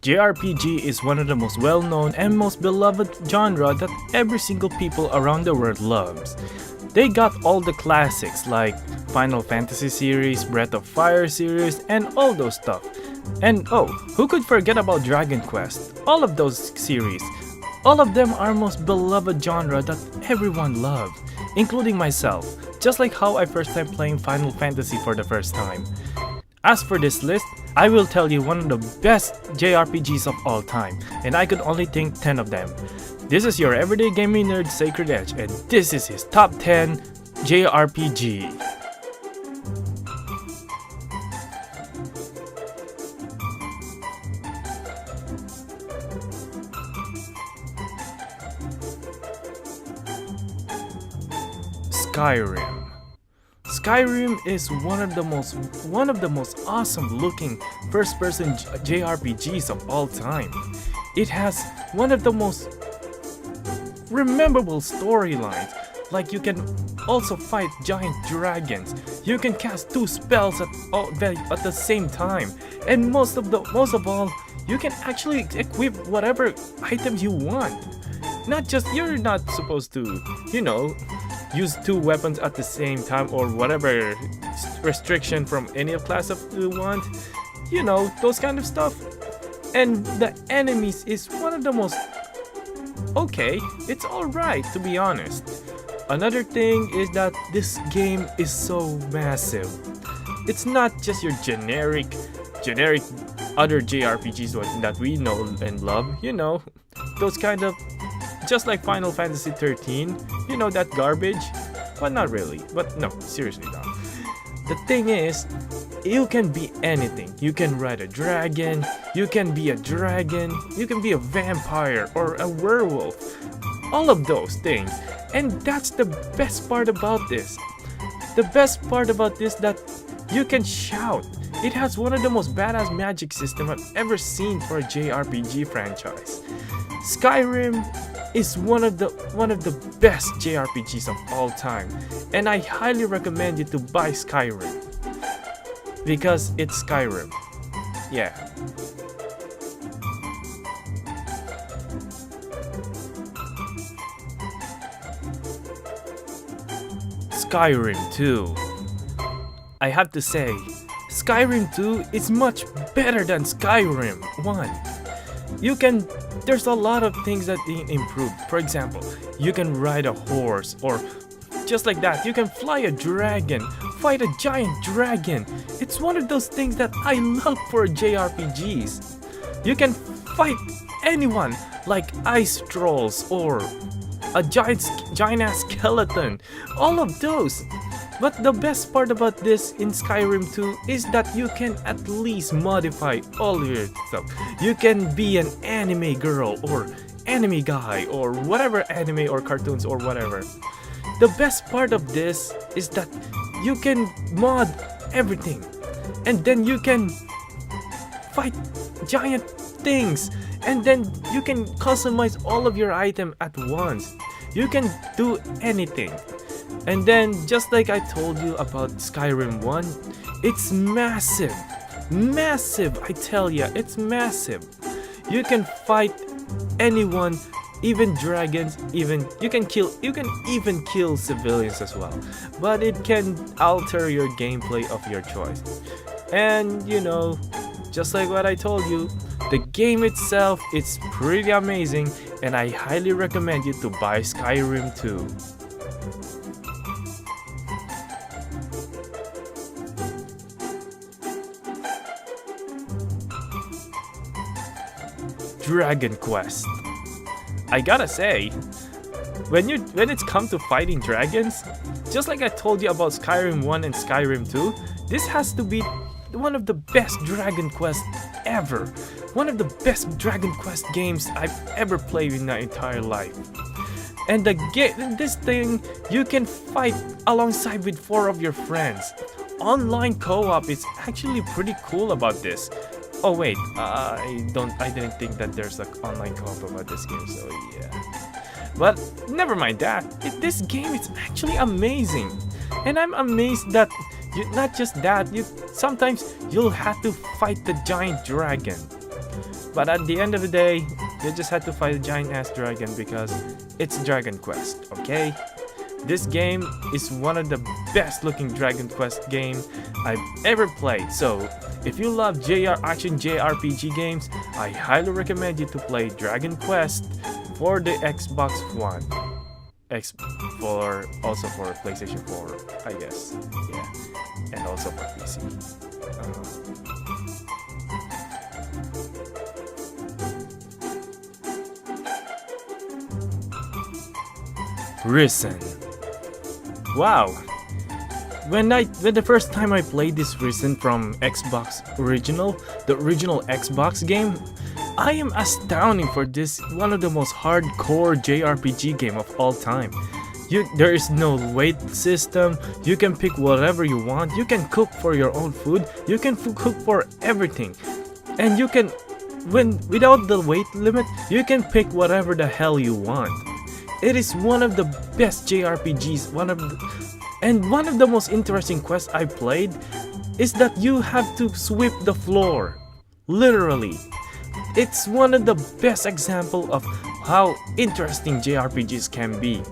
JRPG is one of the most well-known and most beloved genre that every single people around the world loves. They got all the classics like Final Fantasy series, Breath of Fire series, and all those stuff. And oh, who could forget about Dragon Quest? All of those series. All of them are most beloved genre that everyone loves, including myself, just like how I first time playing Final Fantasy for the first time. As for this list, I will tell you one of the best JRPGs of all time, and I could only think 10 of them. This is your everyday gaming nerd SacredEdge, and this is his top 10 JRPG. Skyrim. Skyrim is one of the most awesome looking first-person JRPGs of all time. It has one of the most rememberable storylines. Like you can also fight giant dragons. You can cast 2 spells at the same time, and most of all, you can actually equip whatever items you want. You're not supposed to, use 2 weapons at the same time or whatever restriction from any class of you want. Those kind of stuff. And the enemies is one of the most okay, it's alright to be honest. Another thing is that this game is so massive. It's not just your generic other JRPGs that we know and love, those kind of just like Final Fantasy 13, that garbage? Well, not really, but no, seriously though. The thing is, you can be anything. You can ride a dragon, you can be a dragon, you can be a vampire or a werewolf. All of those things. And that's the best part about this. The best part about this that you can shout. It has one of the most badass magic system I've ever seen for a JRPG franchise. Skyrim is one of the best JRPGs of all time, and I highly recommend you to buy Skyrim because it's Skyrim. Yeah. Skyrim 2. I have to say, Skyrim 2 is much better than Skyrim 1. There's a lot of things that being improved. For example, you can ride a horse, or just like that, you can fly a dragon, fight a giant dragon. It's one of those things that I love for JRPGs. You can fight anyone, like ice trolls or a giant ass skeleton. All of those. But the best part about this in Skyrim 2 is that you can at least modify all your stuff. You can be an anime girl or anime guy or whatever anime or cartoons or whatever. The best part of this is that you can mod everything, and then you can fight giant things, and then you can customize all of your items at once. You can do anything. And then, just like I told you about Skyrim 1, it's massive. Massive, I tell ya, it's massive. You can fight anyone, even dragons, you can even kill civilians as well. But it can alter your gameplay of your choice. And just like what I told you, the game itself is pretty amazing, and I highly recommend you to buy Skyrim 2. Dragon Quest. I gotta say, when it's come to fighting dragons, just like I told you about Skyrim 1 and Skyrim 2, this has to be one of the best Dragon Quest ever. One of the best Dragon Quest games I've ever played in my entire life. And this thing, you can fight alongside with 4 of your friends. Online co-op is actually pretty cool about this. Oh wait, I didn't think that there's an online co-op about this game, so yeah. But never mind that. This game is actually amazing, and I'm amazed that not just that. Sometimes you'll have to fight the giant dragon. But at the end of the day, you just had to fight a giant ass dragon because it's Dragon Quest, okay? This game is one of the best looking Dragon Quest game I've ever played. So if you love action JRPG games, I highly recommend you to play Dragon Quest for the Xbox One. Also for PlayStation 4, I guess. Yeah. And also for PC. Risen. Wow. When the first time I played this Risen from Xbox the original Xbox game, I am astounding for this one of the most hardcore JRPG game of all time. There is no weight system. You can pick whatever you want. You can cook for your own food. You can cook for everything, and you can, without the weight limit, you can pick whatever the hell you want. It is one of the best JRPGs. One of the most interesting quests I played is that you have to sweep the floor, literally. It's one of the best example of how interesting JRPGs can be.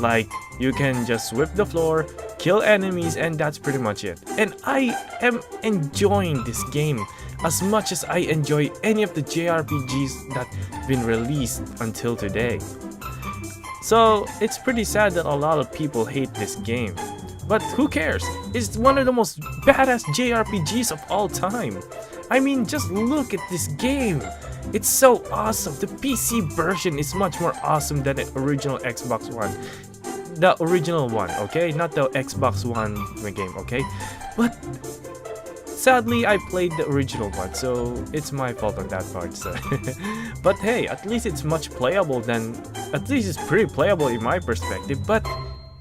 Like, you can just sweep the floor, kill enemies, and that's pretty much it. And I am enjoying this game as much as I enjoy any of the JRPGs that have been released until today. So it's pretty sad that a lot of people hate this game. But who cares? It's one of the most badass JRPGs of all time. I mean, just look at this game. It's so awesome. The PC version is much more awesome than the original Xbox One. The original one, okay? Not the Xbox One game, okay? But sadly, I played the original one, so it's my fault on that part. So. But hey, at least it's much playable than... At least it's pretty playable in my perspective. But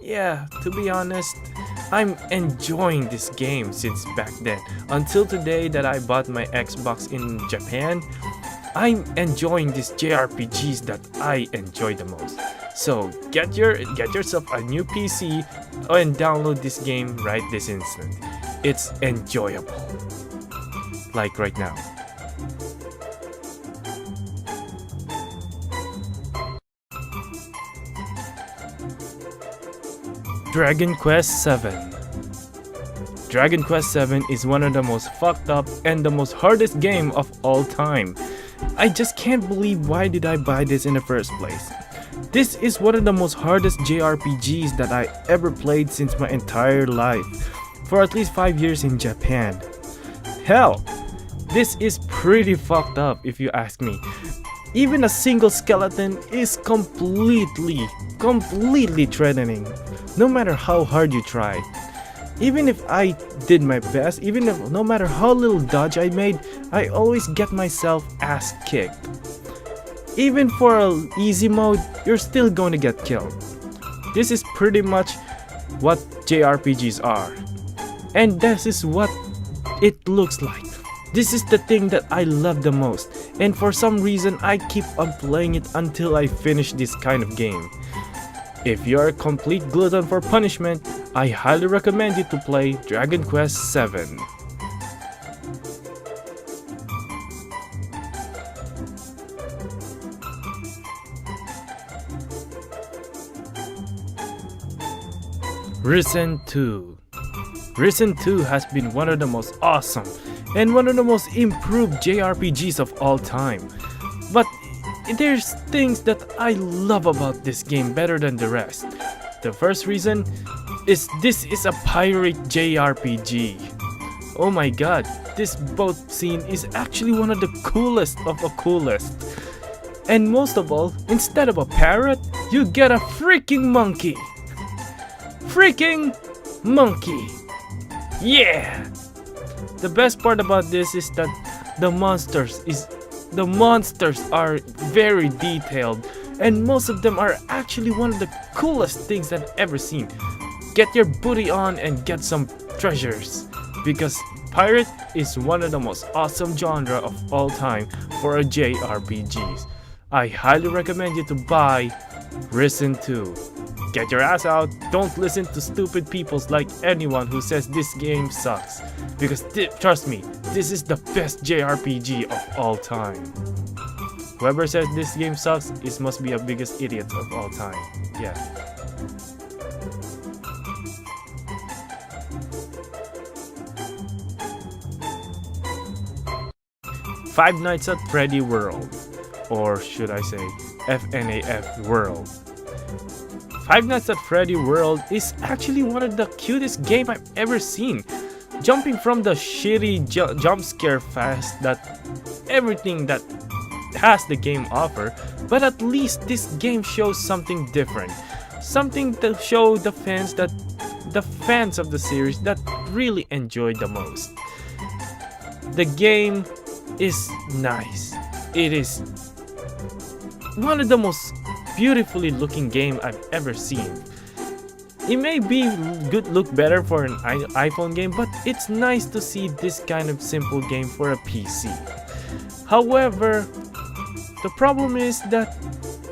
yeah, to be honest, I'm enjoying this game since back then. Until today that I bought my Xbox in Japan, I'm enjoying these JRPGs that I enjoy the most. So get yourself a new PC and download this game right this instant. It's enjoyable. Like right now. Dragon Quest VII. Dragon Quest VII is one of the most fucked up and the most hardest game of all time. I just can't believe why did I buy this in the first place. This is one of the most hardest JRPGs that I ever played since my entire life, for at least 5 years in Japan. Hell, this is pretty fucked up if you ask me. Even a single skeleton is completely threatening, no matter how hard you try. Even if I did my best, no matter how little dodge I made, I always get myself ass kicked. Even for an easy mode, you're still going to get killed. This is pretty much what JRPGs are. And this is what it looks like. This is the thing that I love the most. And for some reason, I keep on playing it until I finish this kind of game. If you're a complete glutton for punishment, I highly recommend you to play Dragon Quest VII. Risen 2. Risen 2 has been one of the most awesome and one of the most improved JRPGs of all time. But there's things that I love about this game better than the rest. The first reason is this is a pirate JRPG. Oh my god, this boat scene is actually one of the coolest of the coolest. And most of all, instead of a parrot, you get a freaking monkey. Freaking monkey. Yeah! The best part about this is that the monsters are very detailed, and most of them are actually one of the coolest things I've ever seen. Get your booty on and get some treasures, because pirate is one of the most awesome genre of all time for a JRPGs. I highly recommend you to buy Risen 2. Get your ass out, don't listen to stupid people like anyone who says this game sucks. Because trust me, this is the best JRPG of all time. Whoever says this game sucks must be the biggest idiot of all time. Yeah. Five Nights at Freddy World, or should I say FNAF World. Five Nights at Freddy World is actually one of the cutest game I've ever seen. Jumping from the shitty jump scare fest that everything that has the game offer, but at least this game shows something different. Something to show the fans of the series that really enjoyed the most. The game is nice. It is one of the most beautifully looking game I've ever seen. It may be look better for an iPhone game, but it's nice to see this kind of simple game for a PC. However, the problem is that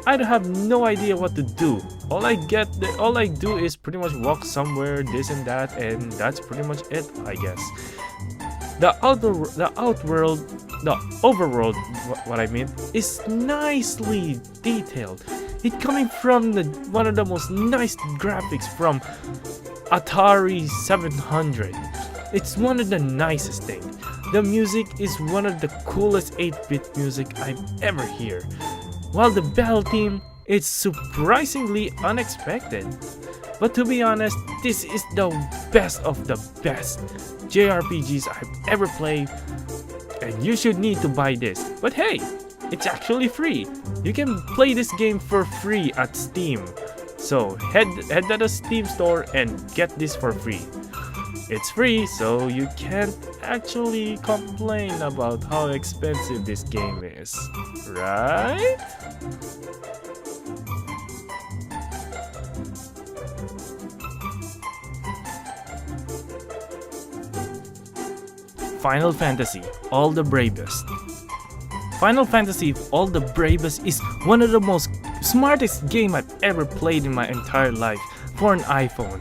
I have no idea what to do. All I do is pretty much walk somewhere, this and that, and that's pretty much it, I guess. The overworld, what I mean, is nicely detailed. It coming from one of the most nice graphics from Atari 700. It's one of the nicest things. The music is one of the coolest 8-bit music I've ever heard. While the battle theme is surprisingly unexpected. But to be honest, this is the best of the best JRPGs I've ever played, and you should need to buy this. But hey, it's actually free. You can play this game for free at Steam. So head to the Steam store and get this for free. It's free, so you can't actually complain about how expensive this game is, right? Final Fantasy, All the Bravest. Final Fantasy All the Bravest is one of the most smartest game I've ever played in my entire life for an iPhone.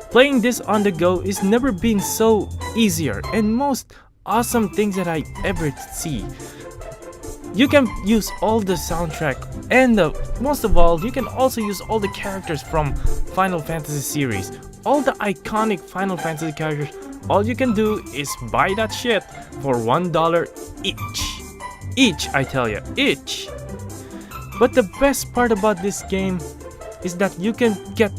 Playing this on the go is never been so easier and most awesome things that I ever see. You can use all the soundtrack and most of all, you can also use all the characters from Final Fantasy series. All the iconic Final Fantasy characters. All you can do is buy that shit for $1 each. Each, I tell you, each. But the best part about this game is that you can get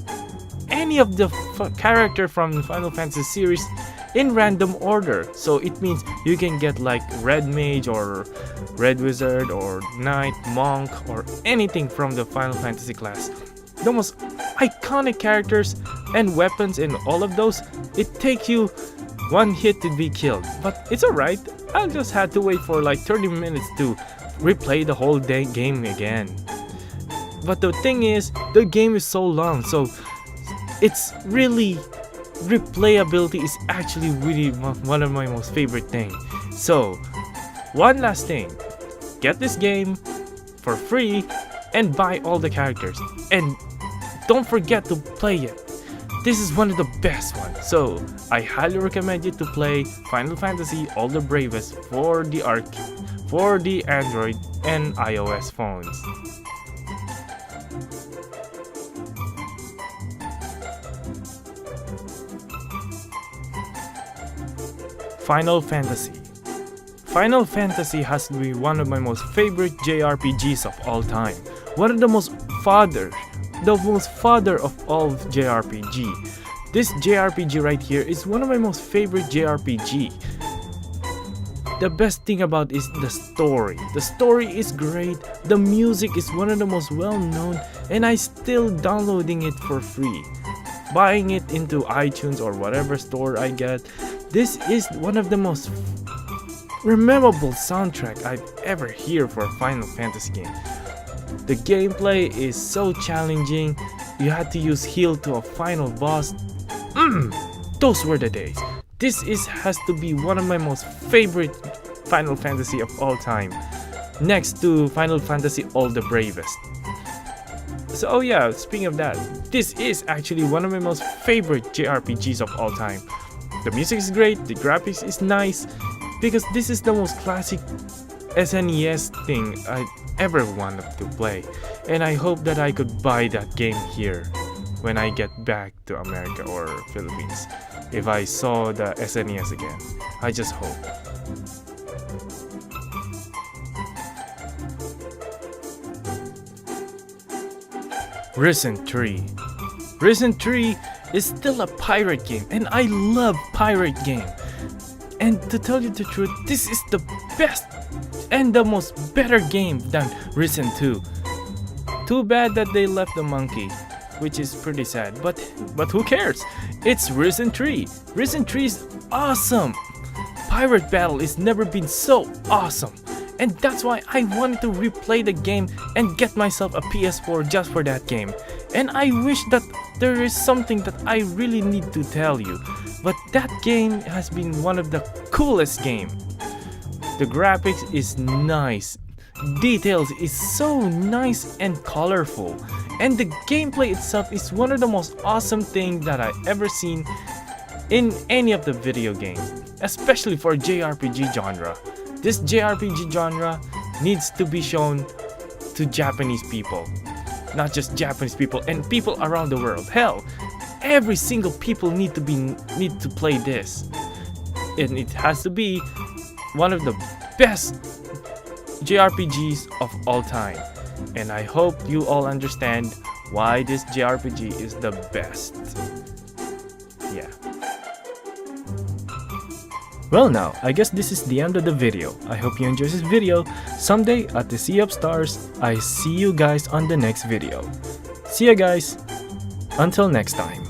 any of the character from the Final Fantasy series in random order. So it means you can get like Red Mage or Red Wizard or Knight, Monk or anything from the Final Fantasy class. The most iconic characters and weapons in all of those, it takes you one hit to be killed. But it's alright, I just had to wait for like 30 minutes to replay the whole game again. But the thing is, the game is so long, so it's really, replayability is actually really one of my most favorite things. So, one last thing, get this game for free and buy all the characters. And don't forget to play it. This is one of the best ones. So, I highly recommend you to play Final Fantasy All the Bravest for the Android and iOS phones. Final Fantasy. Final Fantasy has to be one of my most favorite JRPGs of all time. One of the most father of all JRPG. This JRPG right here is one of my most favorite JRPG. The best thing about is the story. The story is great, the music is one of the most well-known, and I still downloading it for free. Buying it into iTunes or whatever store I get. This is one of the most memorable soundtrack I've ever heard for a Final Fantasy game. The gameplay is so challenging. You had to use heal to a final boss. Those were the days. This has to be one of my most favorite Final Fantasy of all time. Next to Final Fantasy All the Bravest. So oh yeah, speaking of that, this is actually one of my most favorite JRPGs of all time. The music is great, the graphics is nice, because this is the most classic SNES thing I ever wanted to play, and I hope that I could buy that game here when I get back to America or Philippines. If I saw the SNES again, I just hope. Risen 3. Risen 3 is still a pirate game, and I love pirate game. And to tell you the truth, this is the best and the most better game than Risen 2. Too bad that they left the monkey, which is pretty sad, but who cares? It's Risen 3. Risen 3 is awesome. Pirate Battle has never been so awesome. And that's why I wanted to replay the game and get myself a PS4 just for that game. And I wish that there is something that I really need to tell you, but that game has been one of the coolest games. The graphics is nice, details is so nice and colorful, and the gameplay itself is one of the most awesome things that I ever seen in any of the video games, especially for JRPG genre. This JRPG genre needs to be shown to Japanese people, not just Japanese people and people around the world. Hell, every single people need to play this, and it has to be one of the best JRPGs of all time. And I hope you all understand why this JRPG is the best. Yeah. Well, now, I guess this is the end of the video. I hope you enjoyed this video. Someday at the Sea of Stars, I see you guys on the next video. See ya guys. Until next time.